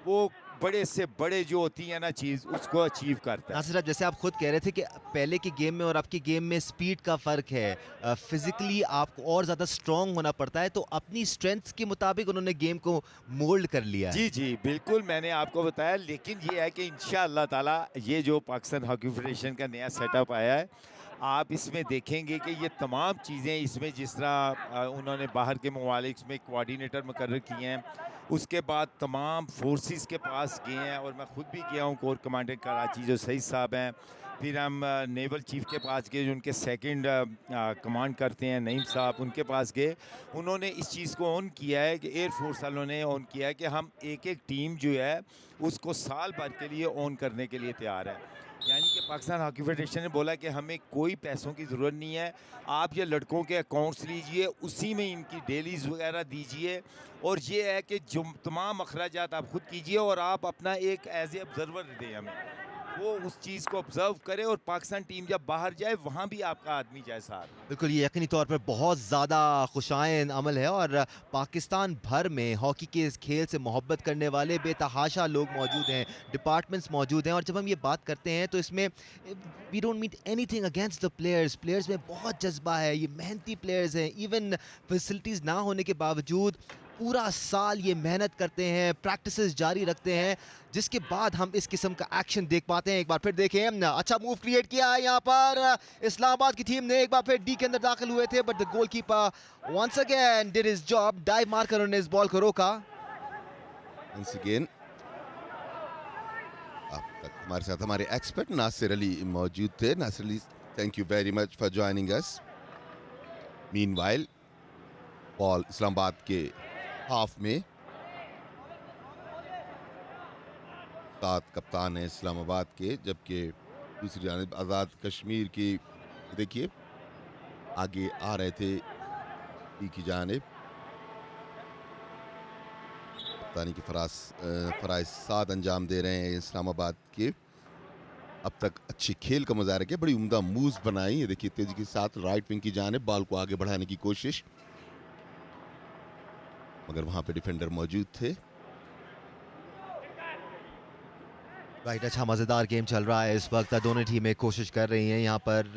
वो बड़े से बड़े जो होती है ना चीज़, उसको अचीव करता है। नासिर साहब, जैसे आप खुद कह रहे थे कि पहले के गेम में और अब के गेम में स्पीड का फ़र्क है, फिजिकली आपको और ज़्यादा स्ट्रॉन्ग होना पड़ता है, तो अपनी स्ट्रेंथ्स के मुताबिक उन्होंने गेम को मोल्ड कर लिया है। जी जी बिल्कुल, मैंने आपको बताया, लेकिन ये है कि इंशाअल्लाह ताला ये जो पाकिस्तान हॉकी फेडरेशन का नया सेटअप आया है, आप इसमें देखेंगे कि ये तमाम चीज़ें इसमें, जिस तरह उन्होंने बाहर के ममालिक में कोऑर्डिनेटर मुकर्रर किए हैं, उसके बाद तमाम फोर्सेस के पास गए हैं, और मैं ख़ुद भी गया हूँ कोर कमांडर कराची जो सईद साहब हैं, फिर हम नेवल चीफ के पास गए जो उनके सेकंड कमांड करते हैं नईम साहब, उनके पास गए। उन्होंने इस चीज़ को ऑन किया है कि एयरफोर्स वालों ने ऑन किया है कि हम एक एक टीम जो है उसको साल भर के लिए ऑन करने के लिए तैयार है। यानी कि पाकिस्तान हॉकी फेडरेशन ने बोला कि हमें कोई पैसों की ज़रूरत नहीं है, आप ये लड़कों के अकाउंट्स लीजिए, उसी में इनकी डेलीज़ वगैरह दीजिए, और ये है कि जो तमाम अखराजात आप खुद कीजिए, और आप अपना एक एज ए ऑब्जर्वर दें हमें, वो उस चीज़ को ऑब्जर्व करे, और पाकिस्तान टीम जब बाहर जाए वहाँ भी आपका आदमी जाए साथ। बिल्कुल, ये यकीनी तौर पर बहुत ज़्यादा खुशाइन अमल है, और पाकिस्तान भर में हॉकी के इस खेल से मोहब्बत करने वाले बेतहाशा लोग मौजूद हैं, डिपार्टमेंट्स मौजूद हैं। और जब हम ये बात करते हैं तो इसमें we don't mean anything against the players, players में बहुत जज्बा है, ये मेहनती प्लेयर्स हैं, इवन फैसिलिटीज़ ना होने के बावजूद पूरा साल ये मेहनत करते हैं, प्रैक्टिसेस जारी रखते हैं, जिसके बाद हम इस किस्म का एक्शन देख पाते हैं। एक बार फिर देखें, अच्छा मूव क्रिएट किया है यहाँ पर इस्लामाबाद की टीम ने, एक बार फिर डी के अंदर दाखिल हुए थे, but the goalkeeper once again did his job, dive मारकर उन्होंने इस बॉल को रोका। Once again, अब तक हमारे साथ हमारे एक्सपर्ट नासिर अली मौजूद थे। Nasir Ali, thank you very much for joining us. Meanwhile ball Islamabad के हाफ में, 7 कप्तान हैं इस्लामाबाद के, जबकि दूसरी जानिब आज़ाद कश्मीर की देखिए आगे आ रहे थे डी की जानिब, कप्तानी के फराइज 7 अंजाम दे रहे हैं इस्लामाबाद के। अब तक अच्छी खेल का मुजाहरा किया, बड़ी उम्दा मूव्स बनाई, ये देखिए तेजी के साथ राइट विंग की जानिब बॉल को आगे बढ़ाने की कोशिश, मगर वहां पे डिफेंडर मौजूद थे। राइट, अच्छा मज़ेदार गेम चल रहा है इस वक्त, दोनों टीमें कोशिश कर रही हैं यहाँ पर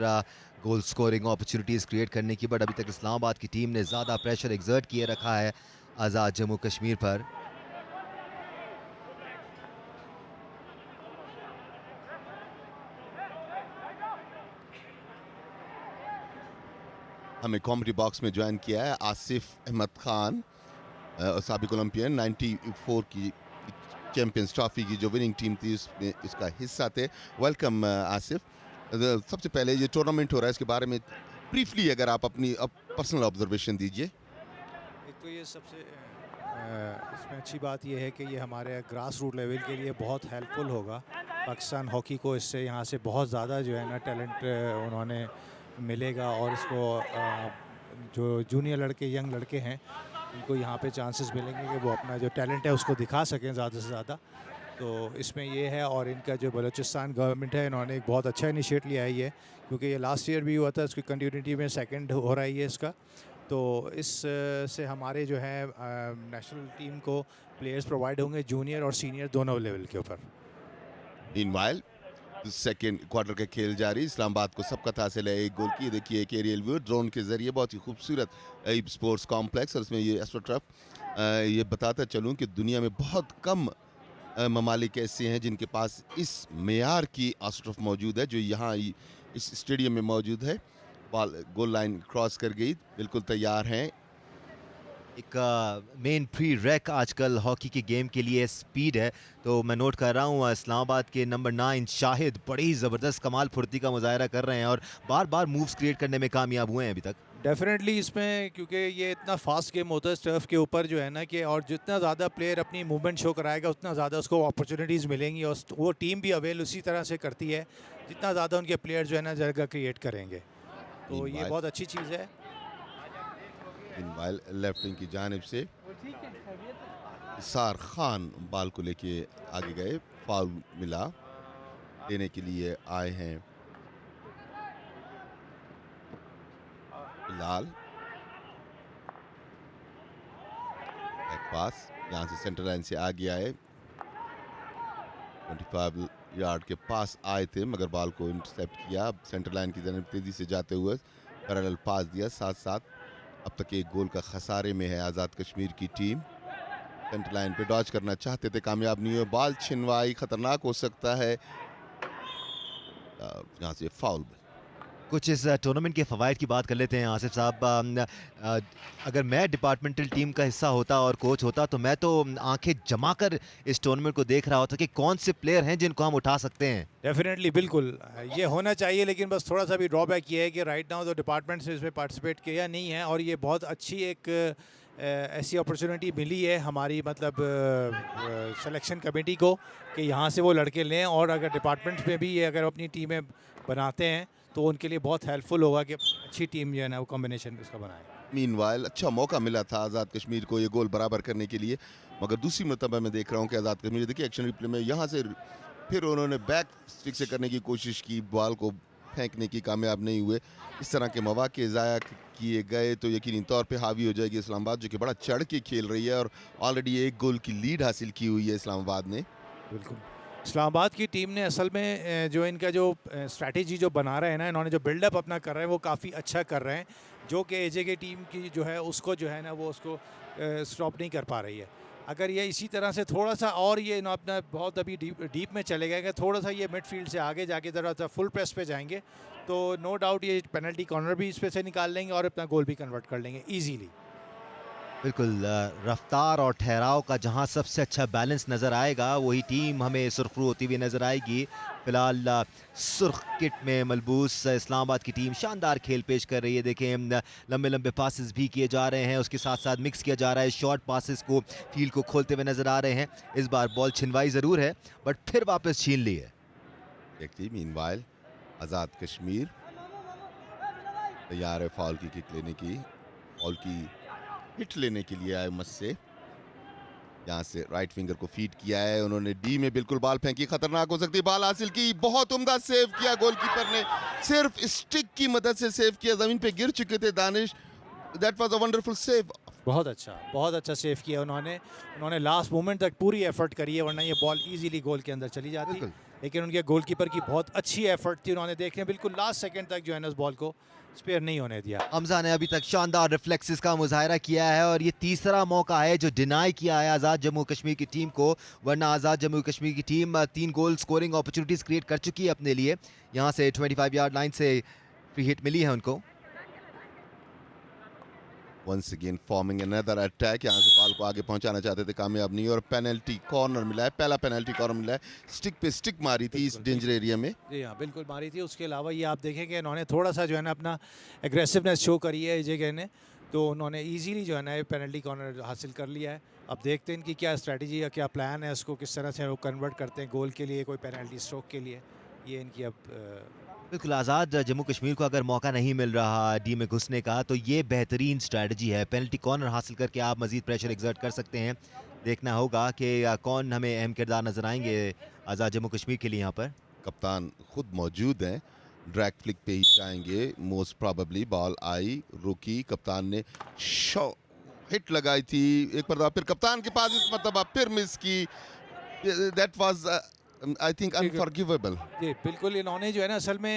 गोल स्कोरिंग अपॉर्चुनिटीज़ क्रिएट करने की, बट अभी तक इस्लामाबाद की टीम ने ज़्यादा प्रेशर एग्जर्ट किए रखा है आज़ाद जम्मू कश्मीर पर। हमें कॉमेडी बॉक्स में ज्वाइन किया है आसिफ अहमद खान, साबिक ओलंपियन, 94 की चैंपियंस ट्रॉफी की जो विनिंग टीम थी उसमें इसका हिस्सा थे। वेलकम आसिफ। सबसे पहले ये टूर्नामेंट हो रहा है, इसके बारे में ब्रीफली अगर आप अपनी पर्सनल ऑब्जर्वेशन दीजिए। एक तो ये सबसे इसमें अच्छी बात ये है कि ये हमारे ग्रास रूट लेवल के लिए बहुत हेल्पफुल होगा। पाकिस्तान हॉकी को इससे यहाँ से बहुत ज़्यादा जो है ना टैलेंट उन्होंने मिलेगा, और इसको जो जूनियर लड़के, यंग लड़के हैं, उनको यहाँ पे चांसेस मिलेंगे कि वो अपना जो टैलेंट है उसको दिखा सकें ज़्यादा से ज़्यादा। तो इसमें ये है, और इनका जो बलूचिस्तान गवर्नमेंट है, इन्होंने एक बहुत अच्छा इनिशिएट लिया है ये, क्योंकि ये लास्ट ईयर भी हुआ था, इसकी कंटिन्यूटी में सेकंड हो रहा है ये इसका। तो इस से हमारे जो है नेशनल टीम को प्लेयर्स प्रोवाइड होंगे जूनियर और सीनियर दोनों लेवल के ऊपर। मीनवाइल सेकेंड क्वार्टर का खेल जारी, इस्लामाबाद को सबकत हासिल है एक गोल की। देखिए एक एरियल व्यू ड्रोन के जरिए, बहुत ही खूबसूरत एब स्पोर्ट्स कॉम्प्लेक्स, और इसमें ये एस्ट्रोटर्फ। ये बताता चलूं कि दुनिया में बहुत कम ममालिक ऐसे हैं जिनके पास इस मेयार की एस्ट्रोटर्फ मौजूद है जो यहाँ इस स्टेडियम में मौजूद है। बॉल गोल लाइन क्रॉस कर गई, बिल्कुल तैयार हैं। एक मेन प्री रैक आजकल हॉकी के गेम के लिए स्पीड है, तो मैं नोट कर रहा हूँ इस्लामाबाद के नंबर 9 शाहिद बड़ी ही ज़बरदस्त कमाल फुर्ती का मुजाहरा कर रहे हैं और बार बार मूव्स क्रिएट करने में कामयाब हुए हैं अभी तक। डेफिनेटली इसमें, क्योंकि ये इतना फास्ट गेम होता है टर्फ के ऊपर जो है ना, कि और जितना ज़्यादा प्लेयर अपनी मूवमेंट शो कराएगा उतना ज़्यादा उसको अपॉर्चुनिटीज़ मिलेंगी, और वो टीम भी अवेल उसी तरह से करती है जितना ज़्यादा उनके प्लेयर जो है ना जगह क्रिएट करेंगे, तो ये बहुत अच्छी चीज़ है। मीनवाइल लेफ्ट विंग की जानिब से इसार खान बॉल को लेके आगे गए, फाउल मिला, देने के लिए आए हैं बिलाल। बैक पास यहाँ से सेंटर लाइन से आगे आए, 25 यार्ड के पास आए थे मगर बॉल को इंटरसेप्ट किया। सेंटर लाइन की जानिब तेजी से जाते हुए पैरेलल पास दिया, साथ साथ अब तक एक गोल का खसारे में है आज़ाद कश्मीर की टीम। सेंटर लाइन पे डॉज करना चाहते थे, कामयाब नहीं हुए, बॉल छिनवाई, खतरनाक हो सकता है, यहाँ से फाउल। कुछ इस टूर्नामेंट के फ़वाइद की बात कर लेते हैं आसिफ साहब। अगर मैं डिपार्टमेंटल टीम का हिस्सा होता और कोच होता तो मैं तो आंखें जमा कर इस टूर्नामेंट को देख रहा होता कि कौन से प्लेयर हैं जिनको हम उठा सकते हैं। डेफिनेटली, बिल्कुल ये होना चाहिए, लेकिन बस थोड़ा सा भी ड्रॉबैक ये है कि राइट नाउ तो डिपार्टमेंट से इसमें पार्टिसिपेट किया नहीं है, और ये बहुत अच्छी एक ऐसी अपॉर्चुनिटी मिली है हमारी मतलब सिलेक्शन कमेटी को कि यहाँ से वो लड़के लें, और अगर डिपार्टमेंट्स में भी ये अगर अपनी टीमें बनाते हैं तो उनके लिए बहुत हेल्पफुल होगा कि अच्छी टीम जो है ना वो कॉम्बिनेशन इसका बनाए। मीनवाइल अच्छा मौका मिला था आज़ाद कश्मीर को ये गोल बराबर करने के लिए, मगर दूसरी मरतबा मैं देख रहा हूँ कि आज़ाद कश्मीर, देखिए एक्शन रिप्ले में यहाँ से फिर उन्होंने बैक स्टिक से करने की कोशिश की, बॉल को फेंकने की कामयाब नहीं हुए। इस तरह के मौके ज़ाया किए गए तो यकीनी तौर पे हावी हो जाएगी इस्लामाबाद, जो कि बड़ा चढ़ के खेल रही है और ऑलरेडी एक गोल की लीड हासिल की हुई है इस्लामाबाद ने। बिल्कुल, इस्लामाबाद की टीम ने असल में जो इनका जो स्ट्रैटेजी जो बना रहे हैं ना, इन्होंने जो बिल्डअप अपना कर रहे हैं वो काफ़ी अच्छा कर रहे हैं, जो कि एजे की टीम की जो है उसको जो है ना वो उसको स्टॉप नहीं कर पा रही है। अगर ये इसी तरह से थोड़ा सा और ये ना अपना बहुत अभी डीप में चले गए, थोड़ा सा ये मिडफील्ड से आगे जाके ज़रा सा फुल प्रेस पे जाएंगे तो नो डाउट ये पेनल्टी कॉर्नर भी इस पे से निकाल लेंगे और अपना गोल भी कन्वर्ट कर लेंगे ईजीली। बिल्कुल, रफ्तार और ठहराव का जहां सबसे अच्छा बैलेंस नज़र आएगा वही टीम हमें सुरखरू होती हुई नज़र आएगी। फिलहाल सुर्ख किट में मलबूस इस्लामाबाद की टीम शानदार खेल पेश कर रही है। देखें लंबे लंबे पासेस भी किए जा रहे हैं, उसके साथ साथ मिक्स किया जा रहा है, शॉर्ट पासेस को फील्ड को खोलते हुए नज़र आ रहे हैं। इस बार बॉल छिनवाई ज़रूर है बट फिर वापस छीन ली है। देखिए मीनवाइल आज़ाद कश्मीर तैयार है फाउल की किक लेने की, फाउल की हिट लेने के लिए आए मस से, यहाँ से राइट फिंगर को फीड किया है उन्होंने, डी में बिल्कुल बॉल फेंकी, खतरनाक हो सकती है, बॉल हासिल की, बहुत उम्दा सेव किया गोलकीपर ने, सिर्फ स्टिक की मदद से सेव किया, जमीन पे गिर चुके थे Danish, that was a wonderful save. बहुत अच्छा सेव किया उन्होंने लास्ट मोमेंट तक पूरी एफर्ट करी है, वरना ये बॉल इजीली गोल के अंदर चली जाती, लेकिन उनके गोलकीपर की बहुत अच्छी एफर्ट थी, उन्होंने देखने बिल्कुल लास्ट सेकंड तक जो है ना उस बॉल को स्पेयर नहीं होने दिया। हमजा ने अभी तक शानदार रिफ्लेक्सेस का मुजाहरा किया है और ये तीसरा मौका है जो डिनाई किया है आज़ाद जम्मू कश्मीर की टीम को, वरना आज़ाद जम्मू कश्मीर की team 3 goal scoring opportunities create कर चुकी है अपने लिए। यहाँ से 25 यार्ड लाइन से फ्री हिट मिली है उनको। Once again forming another attack, यहाँ से बॉल को आगे पहुंचाना चाहते थे, कामयाब नहीं, और पेनल्टी कॉर्नर मिला है, पहला पेनल्टी कॉर्नर मिला है, स्टिक पे स्टिक मारी थी इस डेंजर एरिया में। जी हाँ, बिल्कुल मारी थी। उसके अलावा ये आप देखेंगे इन्होंने थोड़ा सा जो है ना अपना एग्रेसिवनेस शो करी है एजे ने, तो उन्होंने इजीली जो है ना पेनल्टी कॉर्नर हासिल कर लिया है। अब देखते हैं इनकी क्या स्ट्रैटेजी या क्या प्लान है, उसको किस तरह से वो कन्वर्ट करते हैं गोल के लिए, कोई पेनल्टी स्ट्रोक के लिए, ये इनकी अब बिल्कुल, आज़ाद जम्मू कश्मीर को अगर मौका नहीं मिल रहा डी में घुसने का तो ये बेहतरीन स्ट्रैटेजी है। पेनल्टी कॉर्नर हासिल करके आप मज़ीद प्रेशर एक्सर्ट कर सकते हैं। देखना होगा कि कौन हमें अहम किरदार नज़र आएंगे आज़ाद जम्मू कश्मीर के लिए। यहाँ पर कप्तान खुद मौजूद हैं, ड्रैग फ्लिक पे ही जाएंगे मोस्ट प्रॉबेबली। बॉल आई, रुकी, कप्तान ने शॉ हिट लगाई थी एक बार, फिर कप्तान के पास इस मरतबा फिर मिस की, that was I think unforgivable. जी बिल्कुल, इन्होंने जो है ना असल में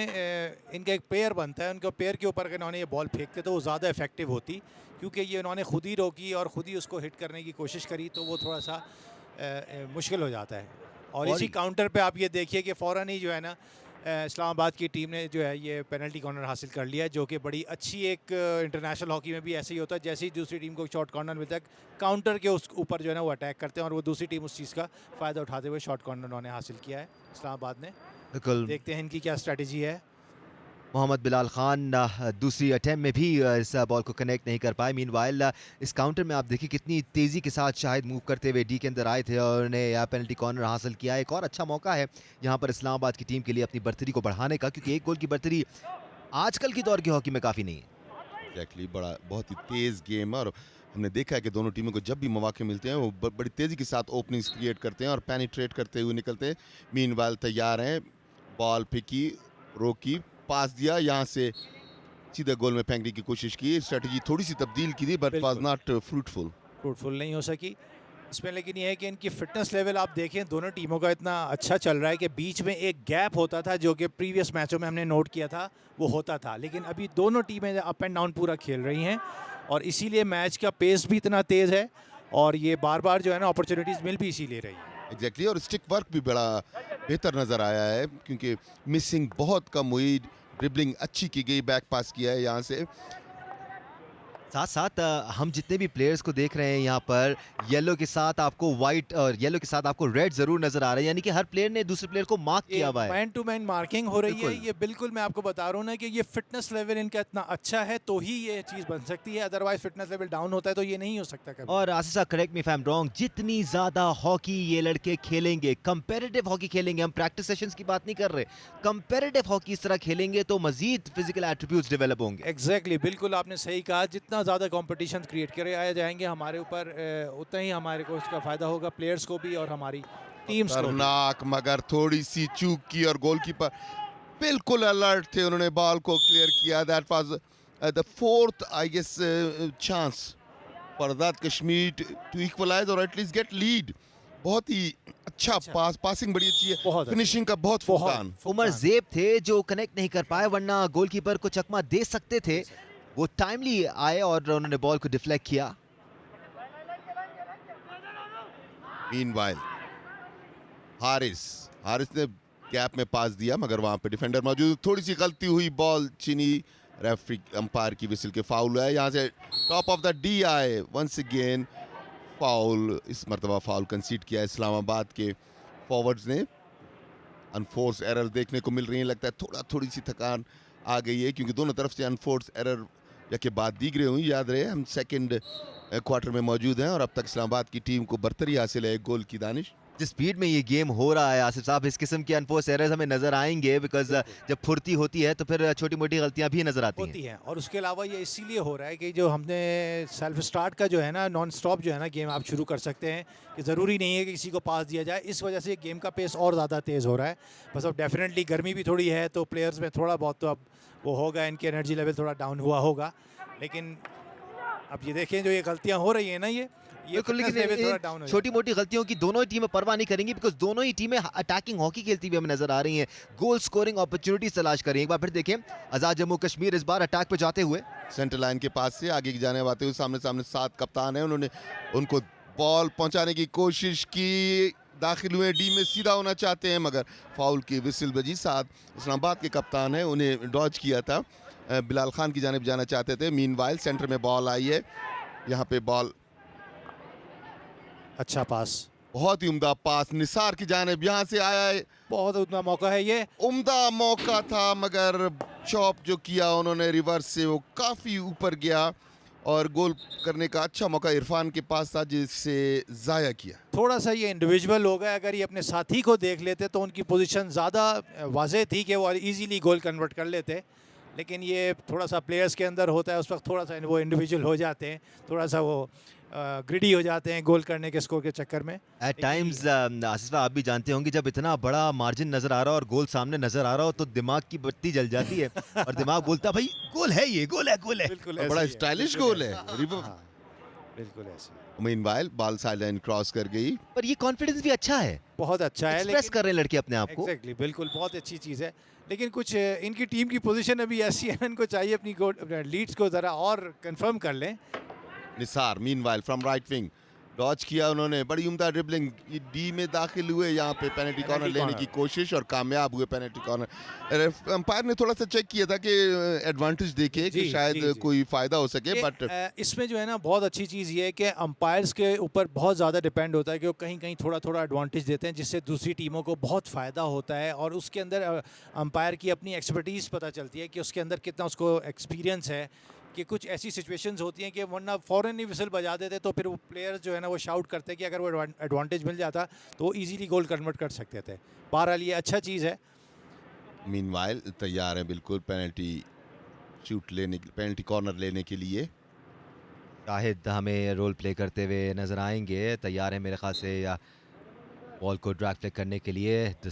इनका एक पेयर बनता है, उनके पेयर के ऊपर अगर इन्होंने ये बॉल फेंकते तो वो ज़्यादा इफेक्टिव होती, क्योंकि ये इन्होंने खुद ही रोकी और खुद ही उसको हिट करने की कोशिश करी, तो वो थोड़ा सा मुश्किल हो जाता है। और इसी काउंटर पे आप ये देखिए कि फ़ौरन ही जो है ना इस्लामाबाद की टीम ने जो है ये पेनल्टी कॉर्नर हासिल कर लिया, जो कि बड़ी अच्छी एक इंटरनेशनल हॉकी में भी ऐसे ही होता है, जैसे ही दूसरी टीम को शॉर्ट कॉर्नर मिलता है काउंटर के उस ऊपर जो है ना वो अटैक करते हैं, और वो दूसरी टीम उस चीज़ का फ़ायदा उठाते हुए शॉर्ट कॉर्नर उन्होंने हासिल किया है इस्लामाबाद ने। बिल्कुल। देखते हैं इनकी क्या स्ट्रेटजी है। मोहम्मद बिलाल खान दूसरी अटेम्प्ट में भी इस बॉल को कनेक्ट नहीं कर पाए। मीनवाइल इस काउंटर में आप देखिए कितनी तेज़ी के साथ शाहिद मूव करते हुए डी के अंदर आए थे और उन्हें पेनल्टी कॉर्नर हासिल किया। एक और अच्छा मौका है यहाँ पर इस्लामाबाद की टीम के लिए अपनी बर्तरी को बढ़ाने का, क्योंकि एक गोल की बर्तरी आजकल की दौर की हॉकी में काफ़ी नहीं है। एग्जैक्टली, बड़ा बहुत ही तेज़ गेम है और हमने देखा है कि दोनों टीमों को जब भी मौके मिलते हैं वो बड़ी तेज़ी के साथ ओपनिंग्स क्रिएट करते हैं और पेनिट्रेट करते हुए निकलते हैं। मीनवाइल तैयार हैं, बॉल फेंकी, रोकी, पास दिया, यहाँ से सीधे गोल में फेंकने की कोशिश की। स्ट्रेटजी थोड़ी सी तब्दील की थी बट वाज नॉट फ्रूटफुल। नहीं हो सकी इसमें, लेकिन ये है कि इनकी फिटनेस लेवल आप देखें दोनों टीमों का इतना अच्छा चल रहा है कि बीच में एक गैप होता था जो कि प्रीवियस मैचों में हमने नोट किया था वो होता था, लेकिन अभी दोनों टीमें अप एंड डाउन पूरा खेल रही हैं और इसीलिए मैच का पेस भी इतना तेज़ है और ये बार बार जो है ना अपॉर्चुनिटीज़ मिल भी इसीलिए रही है। एग्जैक्टली, और स्टिक वर्क भी बड़ा बेहतर नज़र आया है क्योंकि मिसिंग बहुत कम हुई, ड्रिबलिंग अच्छी की गई, बैक पास किया है यहाँ से। साथ साथ हम जितने भी प्लेयर्स को देख रहे हैं यहाँ पर येलो के साथ आपको वाइट और येलो के साथ आपको रेड जरूर नजर आ रहा है, यानी कि हर प्लेयर ने दूसरे प्लेयर को मार्क किया हुआ है। मैन टू मैन मार्किंग हो रही है, बिल्कुल। ये बिल्कुल मैं आपको बता रहा हूँ ना कि ये फिटनेस लेवल इनका इतना अच्छा है तो ही ये चीज़ बन सकती है, अदरवाइज फिटनेस लेवल डाउन होता है तो ये नहीं हो सकता कभी। और आसिसा correct me if I am wrong, जितनी ज्यादा हॉकी ये लड़के खेलेंगे, कंपैरेटिव हॉकी खेलेंगे, हम प्रैक्टिस सेशंस की बात नहीं कर रहे, कंपैरेटिव हॉकी इस तरह खेलेंगे तो मजीद फिजिकल एट्रीब्यूट्स डेवलप होंगे। एग्जैक्टली, बिल्कुल आपने सही कहा, जितना ज़्यादा कंपटीशन क्रिएट करे आए जाएंगे हमारे ऊपर उतना ही हमारे को इसका फ़ायदा होगा, प्लेयर्स को भी और हमारी टीम्स को भी। खतरनाक, मगर थोड़ी सी चूक की और गोलकीपर बिल्कुल अलर्ट थे, उन्होंने बॉल को क्लियर किया। That was the fourth I guess chance for Azad Kashmir to equalize और एटलीस्ट गेट लीड। बहुत ही अच्छा पासिंग बड़ी अच्छी है, बहुत फिनिशिंग का बहुत फुकदान। उमर ज़ेब थे जो कनेक्ट नहीं कर पाए, वरना गोलकीपर को चकमा दे सकते थे। वो टाइमली आए और उन्होंने बॉल को डिफ्लेक्ट किया। मीनवाइल हारिस ने गैप में पास दिया मगर वहां पे डिफेंडर मौजूद, थोड़ी सी गलती हुई, बॉल चीनी, रेफरी अंपायर की विसिल के फाउल है। यहाँ से टॉप ऑफ द डी आए, वंस अगेन फाउल, इस मरतबा फाउल कंसीड किया इस्लामाबाद के फॉरवर्ड्स ने। अनफोर्स एरर देखने को मिल रही है, लगता है थोड़ी सी थकान आ गई है क्योंकि दोनों तरफ से अनफोर्स एरर के बाद दीगरे हुई। याद रहे हम सेकंड क्वार्टर में मौजूद हैं और अब तक इस्लामाबाद की टीम को बर्तरी हासिल है एक गोल की दानिश। जिस स्पीड में ये गेम हो रहा है आसिफ साहब, इस किस्म के अनफोर्स एरर्स हमें नजर आएंगे, बिकॉज जब फुर्ती होती है तो फिर छोटी मोटी गलतियां भी नजर आती होती हैं। और उसके अलावा ये इसीलिए हो रहा है कि जो हमने सेल्फ स्टार्ट का जो है ना नॉन स्टॉप जो है ना गेम आप शुरू कर सकते हैं, कि ज़रूरी नहीं है कि किसी को पास दिया जाए, इस वजह से गेम का पेस और ज़्यादा तेज़ हो रहा है। बस अब डेफिनेटली गर्मी भी थोड़ी है तो प्लेयर्स में थोड़ा बहुत तो अब वो होगा, इनके एनर्जी लेवल थोड़ा डाउन हुआ होगा, लेकिन अब ये देखें जो ये गलतियां हो रही हैं ना ये बिल्कुल। fitness level थोड़ा down लेकिन हो छोटी मोटी गलतियों की दोनों ही टीमें परवाह नहीं करेंगी, बिकॉज दोनों ही टीमें अटैकिंग हॉकी खेलती हुई हमें नजर आ रही हैं, गोल स्कोरिंग अपॉर्चुनिटीज तलाश कर रही हैं। एक बार फिर देखें, आजाद जम्मू कश्मीर इस बार अटैक पे जाते हुए, सेंटर लाइन के पास से आगे की जाने वाते हुए सामने 7 कप्तान हैं, उन्होंने उनको बॉल पहुंचाने की कोशिश की, दाखिल हुए डी में, सीधा होना चाहते हैं मगर फाउल की विसिल बजी। 7 इस्लामाबाद के कप्तान हैं, उन्हें डॉज किया था, बिलाल खान की जानिब जाना चाहते थे। मीनवाइल सेंटर में बॉल आई है, यहाँ पे बॉल, अच्छा पास, बहुत ही उम्दा पास निसार की जानिब, यहाँ से आया है, बहुत उतना मौका है, ये उम्दा मौका था मगर चॉप जो किया उन्होंने रिवर्स से वो काफ़ी ऊपर गया और गोल करने का अच्छा मौका इरफान के पास था जिससे ज़ाया किया। थोड़ा सा ये इंडिविजुअल हो गया, अगर ये अपने साथी को देख लेते तो उनकी पोजीशन ज़्यादा वाज़ेह थी कि वो इजीली गोल कन्वर्ट कर लेते, लेकिन ये थोड़ा सा प्लेयर्स के अंदर होता है, उस वक्त थोड़ा सा वो इंडिविजुअल हो जाते हैं, थोड़ा सा वो ग्रिडी हो जाते हैं गोल करने के स्कोर के चक्कर में। एट टाइम्स आसिफ आप भी जानते होंगे जब इतना बड़ा मार्जिन नजर आ रहा हो और गोल सामने नजर आ रहा हो तो दिमाग की बत्ती जल जाती है और दिमाग बोलता है भाई गोल है, ये गोल है, गोल है। बिल्कुल और बड़ा स्टाइलिश गोल है। बिल्कुल ऐसे मीनवाइल बॉल साइडलाइन क्रॉस कर गई। पर ये कॉन्फिडेंस भी अच्छा है, बहुत अच्छा है, एक्सप्रेस कर रहे हैं लड़के अपने आप को। एग्जैक्टली बिल्कुल बहुत अच्छी चीज़ है। लेकिन कुछ इनकी टीम की पोजीशन अभी ऐसी है, इनको चाहिए अपनी लीड्स को ज़रा और कंफर्म कर लें। Nisar meanwhile from right wing डॉच किया उन्होंने, बड़ी उम्दा ड्रिबलिंग, डी में दाखिल हुए, यहाँ पे पेनल्टी कॉर्नर लेने की कोशिश और कामयाब हुए पेनल्टी कॉर्नर। अंपायर ने थोड़ा सा चेक किया था कि एडवांटेज देखे कि शायद कोई फायदा हो सके, बट इसमें जो है ना बहुत अच्छी चीज़ ये है कि अंपायर्स के ऊपर बहुत ज़्यादा डिपेंड होता है कि वो कहीं कहीं थोड़ा थोड़ा एडवांटेज देते हैं, जिससे दूसरी टीमों को बहुत फ़ायदा होता है। और उसके अंदर अंपायर की अपनी एक्सपर्टीज़ पता चलती है कि उसके अंदर कितना उसको एक्सपीरियंस है, कि कुछ ऐसी सिचुएशंस होती हैं कि वरना फ़ौरन ही विसल बजा देते तो फिर वो प्लेयर्स जो है ना वो शाउट करते कि अगर वो एडवांटेज मिल जाता तो वो ईजीली गोल कन्वर्ट कर सकते थे। बहरहाल ये अच्छा चीज़ है। मीनवाइल तैयार है बिल्कुल पेनल्टी शूट लेने, पेनल्टी कॉर्नर लेने के लिए। शाहिद हमें रोल प्ले करते हुए नजर आएंगे, तैयार है मेरे ख्याल से या बॉल को ड्रैग फ्लिक करने के लिए। It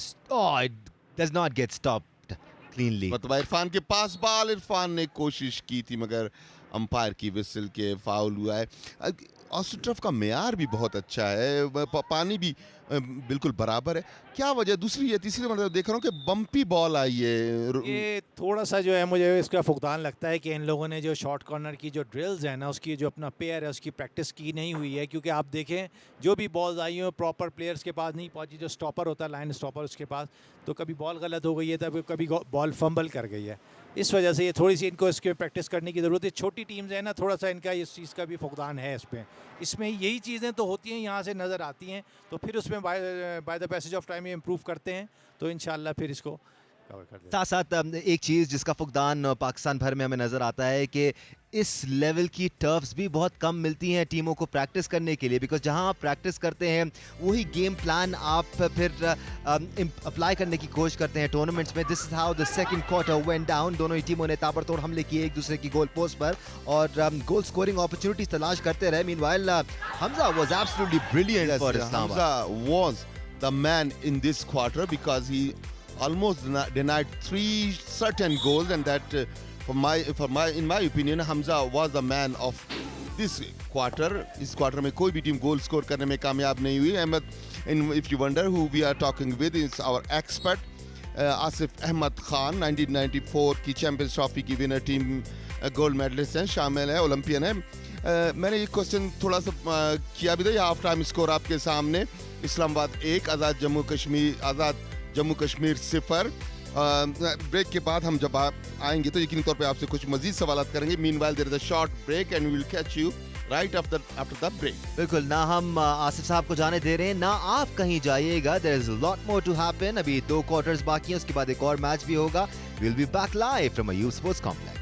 does not gate stopped cleanly. मतलब इरफान के पास बॉल, इरफान ने कोशिश की थी मगर अंपायर की विसल के फाउल हुआ है। ऑस्ट्रेटर्फ का मेयार भी बहुत अच्छा है, पानी भी बिल्कुल बराबर है। क्या वजह, दूसरी या तीसरी मतलब देख रहा हूँ कि बम्पी बॉल आई है। ये थोड़ा सा जो है मुझे इसका फुकदान लगता है कि इन लोगों ने जो शॉर्ट कॉर्नर की जो ड्रिल्स है ना, उसकी जो अपना पेयर है उसकी प्रैक्टिस की नहीं हुई है। क्योंकि आप देखें जो भी बॉल्स आई हैं प्रॉपर प्लेयर्स के पास नहीं पहुंची। जो स्टॉपर होता है, लाइन स्टॉपर, उसके पास तो कभी बॉल गलत हो गई है, तब कभी बॉल फंबल कर गई है। इस वजह से ये थोड़ी सी इनको इसके प्रैक्टिस करने की ज़रूरत है। छोटी टीम्स है ना, थोड़ा सा इनका इस चीज़ का भी फुकदान है इसमें यही चीज़ें तो होती हैं, यहाँ से नज़र आती हैं, तो फिर उसमें by the passage of time improve करते हैं तो इंशाल्लाह फिर इसको कवर कर देते हैं। साथ साथ एक चीज़ जिसका फुकदान पाकिस्तान भर में हमें नज़र आता है कि इस लेवल की टर्फ्स भी बहुत कम मिलती हैं टीमों को प्रैक्टिस करने के लिए। बिकॉज जहां आप प्रैक्टिस करते हैं वही गेम प्लान आप फिर अप्लाई करने की कोशिश करते हैं टूर्नामेंट्स में। This is how the second quarter went down. दोनों ही टीमों ने ताबड़तोड़ हमले किए एक दूसरे की गोल पोस्ट पर और गोल स्कोरिंग अपॉर्चुनिटीज तलाश करते रहे। Meanwhile Hamza was absolutely brilliant for Islamabad. Hamza was the man in this quarter because he almost denied 3 certain goals, and that in my opinion Hamza was the man of this quarter. इस quarter में कोई भी team goal score करने में कामयाब नहीं हुई। Ahmad, if you wonder who we are talking with, is our expert Asif Ahmad Khan, 1994 की चैंपियंस ट्रॉफी की विनर टीम गोल्ड मेडलिस्ट हैं, शामिल है, ओलंपियन है। मैंने ये क्वेश्चन थोड़ा सा किया भी था। ये हाफ टाइम स्कोर आपके सामने, इस्लामाबाद 1, आज़ाद जम्मू कश्मीर 0। ब्रेक के बाद हम जब आएंगे तो यकीनी तौर पे आपसे कुछ मजीद सवाल करेंगे। Meanwhile there is a short break and we will catch you right after the break. बिल्कुल, ना हम आसिफ साहब को जाने दे रहे हैं ना आप कहीं जाइएगा। There is lot more to happen. अभी 2 क्वार्टर्स बाकी हैं, उसके बाद एक और मैच भी होगा। We will be back live from a youth sports complex.